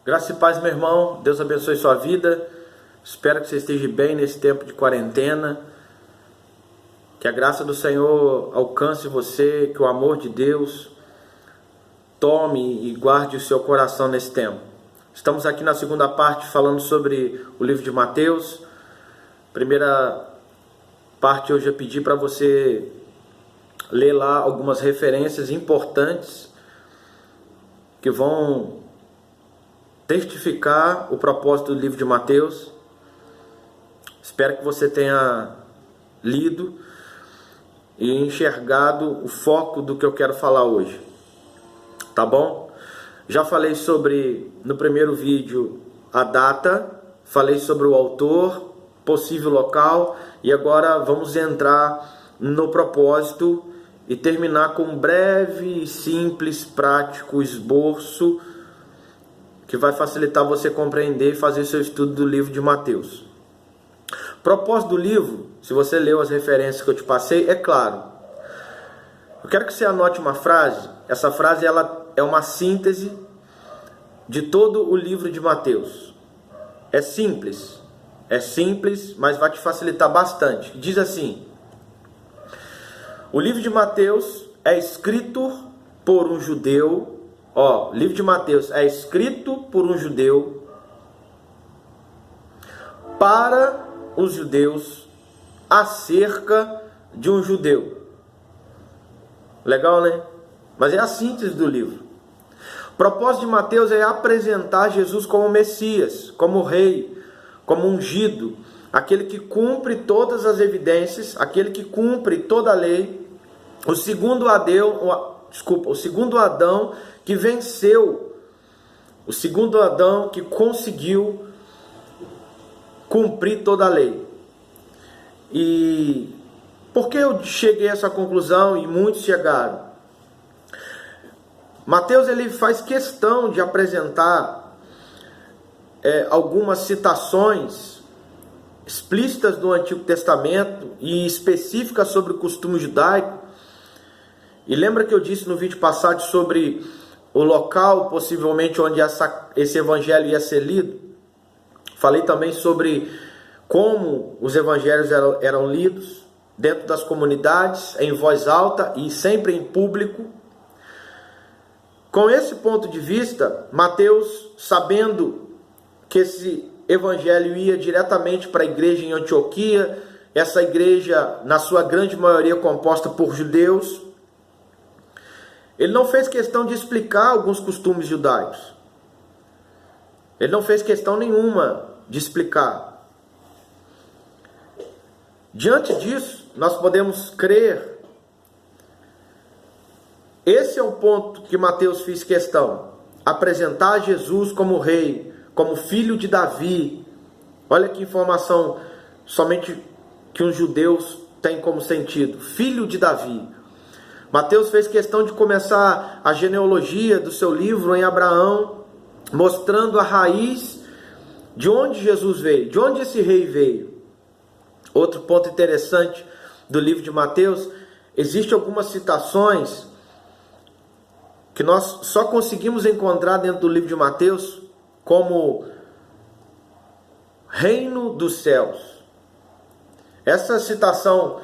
Graça e paz, meu irmão. Deus abençoe sua vida. Espero que você esteja bem nesse tempo de quarentena. Que a graça do Senhor alcance você, que o amor de Deus tome e guarde o seu coração nesse tempo. Estamos aqui na segunda parte falando sobre o livro de Mateus. Primeira parte eu já pedi para você ler lá algumas referências importantes que vão testificar o propósito do livro de Mateus. Espero que você tenha lido e enxergado o foco do que eu quero falar hoje, tá bom? Já falei sobre, no primeiro vídeo, a data, falei sobre o autor, possível local, e agora vamos entrar no propósito e terminar com um breve, simples, prático esboço que vai facilitar você compreender e fazer seu estudo do livro de Mateus. Propósito do livro, se você leu as referências que eu te passei, é claro. Eu quero que você anote uma frase. Essa frase ela é uma síntese de todo o livro de Mateus. É simples, mas vai te facilitar bastante. Diz assim: o livro de Mateus é escrito por um judeu. Livro de Mateus é escrito por um judeu para os judeus acerca de um judeu. Legal, né? Mas é a síntese do livro. O propósito de Mateus é apresentar Jesus como Messias, como Rei, como ungido, aquele que cumpre todas as evidências, aquele que cumpre toda a lei, o segundo Adão que venceu, o segundo Adão que conseguiu cumprir toda a lei. E por que eu cheguei a essa conclusão e muitos chegaram? Mateus ele faz questão de apresentar algumas citações explícitas do Antigo Testamento e específicas sobre o costume judaico. E lembra que eu disse no vídeo passado sobre o local, possivelmente, onde esse evangelho ia ser lido? Falei também sobre como os evangelhos eram lidos dentro das comunidades, em voz alta e sempre em público. Com esse ponto de vista, Mateus, sabendo que esse evangelho ia diretamente para a igreja em Antioquia, essa igreja, na sua grande maioria, composta por judeus, ele não fez questão de explicar alguns costumes judaicos. Ele não fez questão nenhuma de explicar. Diante disso, nós podemos crer. Esse é o ponto que Mateus fez questão. Apresentar Jesus como rei, como filho de Davi. Olha que informação somente que os judeus têm como sentido. Filho de Davi. Mateus fez questão de começar a genealogia do seu livro em Abraão, mostrando a raiz de onde Jesus veio, de onde esse rei veio. Outro ponto interessante do livro de Mateus, existem algumas citações que nós só conseguimos encontrar dentro do livro de Mateus como reino dos céus. Essa citação,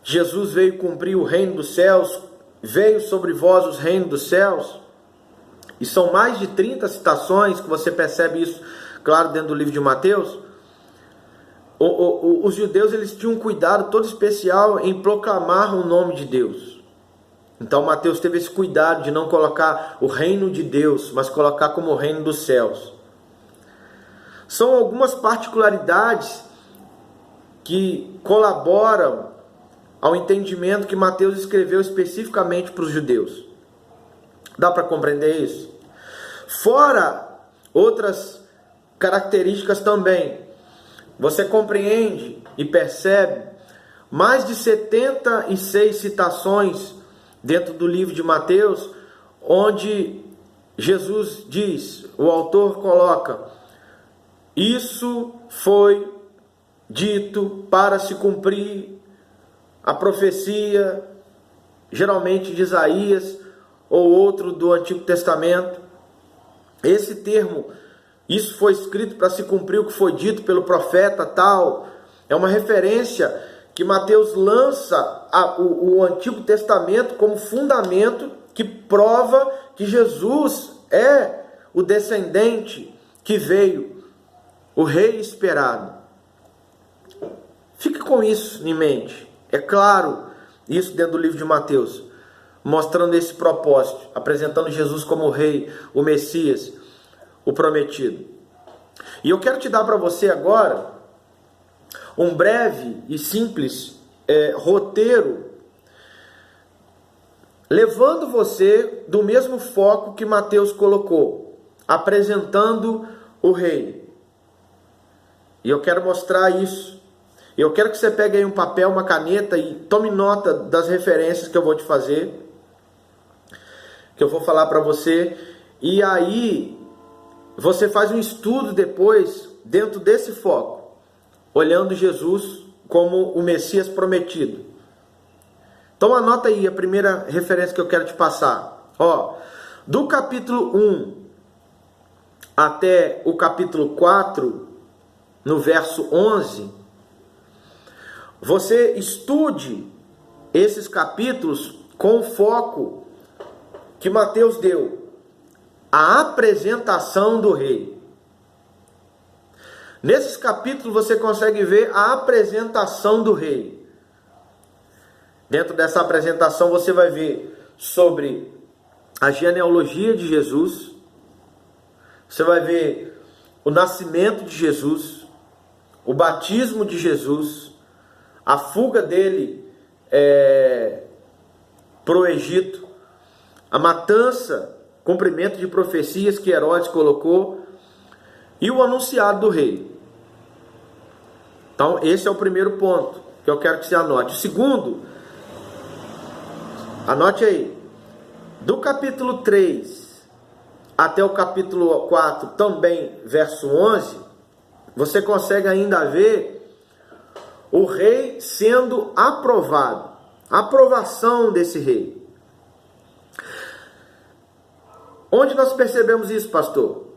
Jesus veio cumprir o reino dos céus, veio sobre vós os reinos dos céus, e são mais de 30 citações que você percebe isso, claro, dentro do livro de Mateus. Os judeus eles tinham um cuidado todo especial em proclamar o nome de Deus. Então Mateus teve esse cuidado de não colocar o reino de Deus, mas colocar como o reino dos céus. São algumas particularidades que colaboram ao entendimento que Mateus escreveu especificamente para os judeus. Dá para compreender isso? Fora outras características também, você compreende e percebe mais de 76 citações dentro do livro de Mateus, onde Jesus diz, o autor coloca, isso foi dito para se cumprir a profecia, geralmente de Isaías ou outro do Antigo Testamento. Esse termo Isso foi escrito para se cumprir o que foi dito pelo profeta tal. É uma referência que Mateus lança o Antigo Testamento como fundamento que prova que Jesus é o descendente que veio, o rei esperado. Fique com isso em mente. É claro, isso dentro do livro de Mateus, mostrando esse propósito, apresentando Jesus como o rei, o Messias, o prometido. E eu quero te dar para você agora um breve e simples roteiro, levando você do mesmo foco que Mateus colocou, apresentando o rei. E eu quero mostrar isso. Eu quero que você pegue aí um papel, uma caneta e tome nota das referências que eu vou te fazer, que eu vou falar para você. E aí você faz um estudo depois dentro desse foco, olhando Jesus como o Messias prometido. Então anota aí a primeira referência que eu quero te passar. Do capítulo 1 até o capítulo 4, no verso 11, você estude esses capítulos com o foco que Mateus deu, a apresentação do rei. Nesses capítulos você consegue ver a apresentação do rei. Dentro dessa apresentação você vai ver sobre a genealogia de Jesus, você vai ver o nascimento de Jesus, o batismo de Jesus, a fuga dele para o Egito, a matança, cumprimento de profecias que Herodes colocou e o anunciado do rei. Então esse é o primeiro ponto que eu quero que você anote. O segundo, anote aí, do capítulo 3 até o capítulo 4, também verso 11, você consegue ainda ver o rei sendo aprovado, a aprovação desse rei. Onde nós percebemos isso, pastor?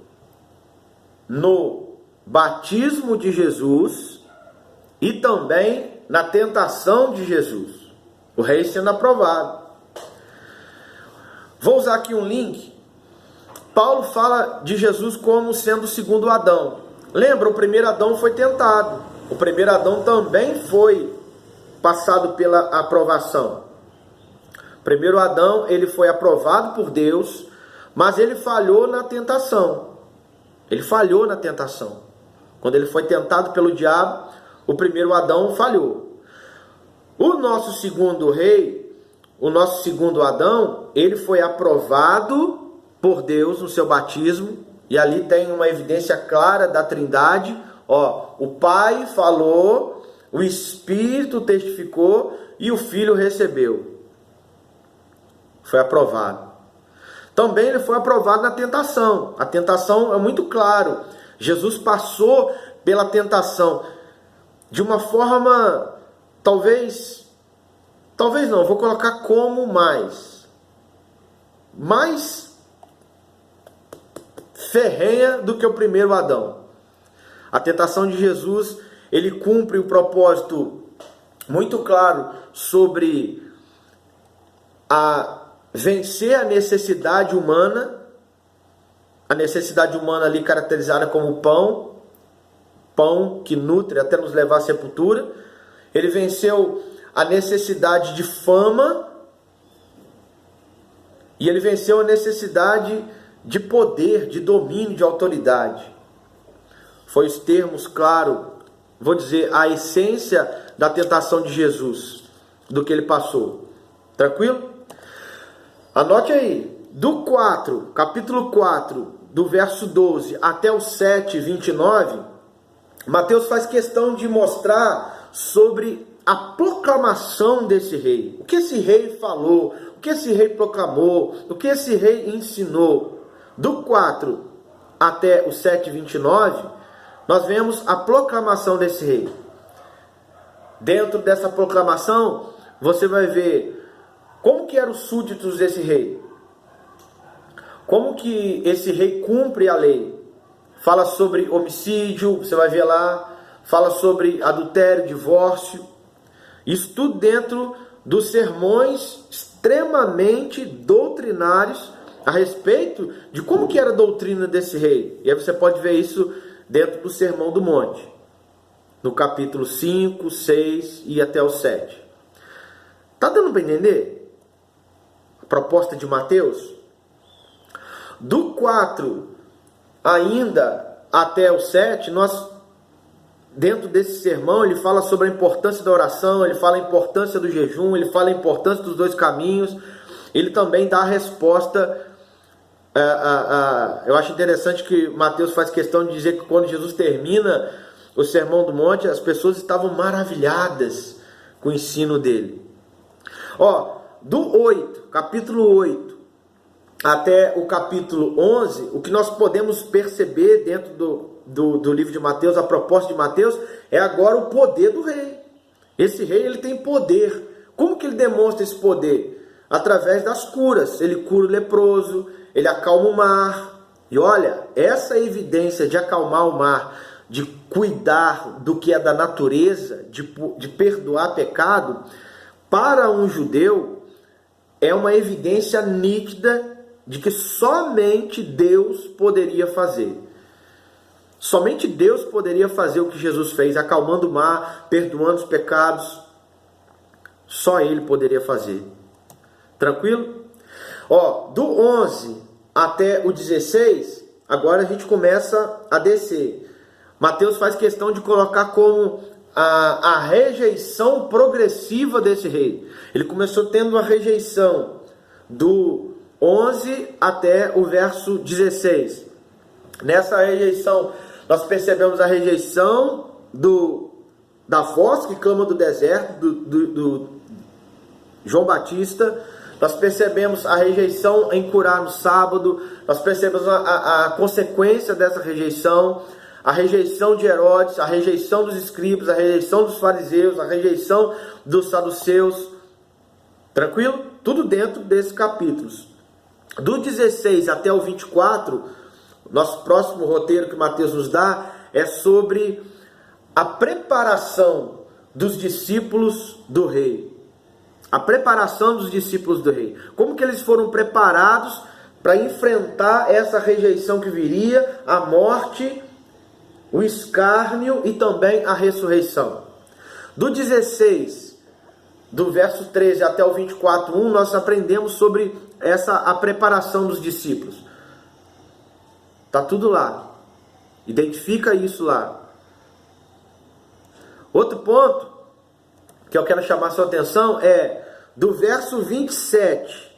No batismo de Jesus e também na tentação de Jesus. O rei sendo aprovado. Vou usar aqui um link. Paulo fala de Jesus como sendo o segundo Adão. Lembra, o primeiro Adão foi tentado. O primeiro Adão também foi passado pela aprovação. O primeiro Adão, ele foi aprovado por Deus, mas ele falhou na tentação. Ele falhou na tentação. Quando ele foi tentado pelo diabo, o primeiro Adão falhou. O nosso segundo rei, o nosso segundo Adão, ele foi aprovado por Deus no seu batismo, e ali tem uma evidência clara da Trindade. O Pai falou, o Espírito testificou e o Filho recebeu. Foi aprovado. Também ele foi aprovado na tentação. A tentação é muito claro. Jesus passou pela tentação de uma forma, talvez não, vou colocar como mais ferrenha do que o primeiro Adão. A tentação de Jesus, ele cumpre o propósito muito claro sobre vencer a necessidade humana ali caracterizada como pão que nutre até nos levar à sepultura. Ele venceu a necessidade de fama e ele venceu a necessidade de poder, de domínio, de autoridade. Foi os termos, claro, vou dizer, a essência da tentação de Jesus, do que ele passou. Tranquilo? Anote aí, capítulo 4, do verso 12 até o 7, 29, Mateus faz questão de mostrar sobre a proclamação desse rei. O que esse rei falou, o que esse rei proclamou, o que esse rei ensinou. Do 4 até o 7, 29, nós vemos a proclamação desse rei. Dentro dessa proclamação, você vai ver como que eram os súditos desse rei. Como que esse rei cumpre a lei. fala sobre homicídio, você vai ver lá, fala sobre adultério, divórcio. Isso tudo dentro dos sermões extremamente doutrinários a respeito de como que era a doutrina desse rei. E aí você pode ver isso dentro do Sermão do Monte, no capítulo 5, 6 e até o 7. Tá dando para entender a proposta de Mateus? Do 4 ainda até o 7, dentro desse sermão, ele fala sobre a importância da oração, ele fala a importância do jejum, ele fala a importância dos dois caminhos, ele também dá a resposta. Eu acho interessante que Mateus faz questão de dizer que quando Jesus termina o Sermão do Monte, as pessoas estavam maravilhadas com o ensino dele. Do 8, capítulo 8, até o capítulo 11, o que nós podemos perceber dentro do livro de Mateus, a proposta de Mateus, é agora o poder do rei. Esse rei, ele tem poder. Como que ele demonstra esse poder? Através das curas. Ele cura o leproso, ele acalma o mar. E olha, essa evidência de acalmar o mar, de cuidar do que é da natureza, de perdoar pecado, para um judeu, é uma evidência nítida de que somente Deus poderia fazer. Somente Deus poderia fazer o que Jesus fez, acalmando o mar, perdoando os pecados. Só Ele poderia fazer. Tranquilo? Do 11 até o 16, agora a gente começa a descer. Mateus faz questão de colocar como a rejeição progressiva desse rei. Ele começou tendo a rejeição do 11 até o verso 16. Nessa rejeição, nós percebemos a rejeição da voz que clama do deserto, do João Batista. Nós percebemos a rejeição em curar no sábado. Nós percebemos a consequência dessa rejeição. A rejeição de Herodes, a rejeição dos escribas, a rejeição dos fariseus, a rejeição dos saduceus. Tranquilo? Tudo dentro desses capítulos. Do 16 até o 24, nosso próximo roteiro que Mateus nos dá é sobre a preparação dos discípulos do rei. A preparação dos discípulos do rei. Como que eles foram preparados para enfrentar essa rejeição que viria, a morte, o escárnio e também a ressurreição. Do 16, do verso 13 até o 24:1, nós aprendemos sobre a preparação dos discípulos. Está tudo lá. Identifica isso lá. Outro ponto que eu quero chamar a sua atenção é do verso 27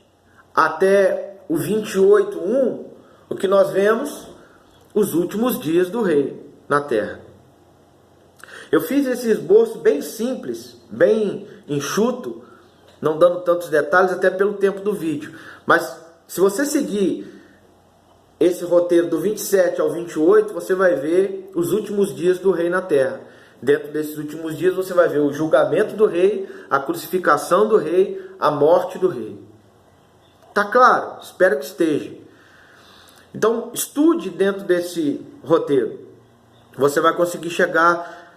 até o 28:1, o que nós vemos, os últimos dias do rei na terra. Eu fiz esse esboço bem simples, bem enxuto, não dando tantos detalhes, até pelo tempo do vídeo. Mas se você seguir esse roteiro do 27 ao 28, você vai ver os últimos dias do rei na terra. Dentro desses últimos dias você vai ver o julgamento do rei, a crucificação do rei, a morte do rei. Tá claro? Espero que esteja. Então, estude dentro desse roteiro. Você vai conseguir chegar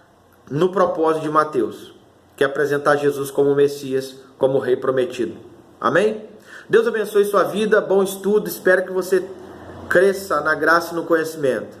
no propósito de Mateus, que é apresentar Jesus como Messias, como Rei prometido. Amém? Deus abençoe sua vida, bom estudo, espero que você cresça na graça e no conhecimento.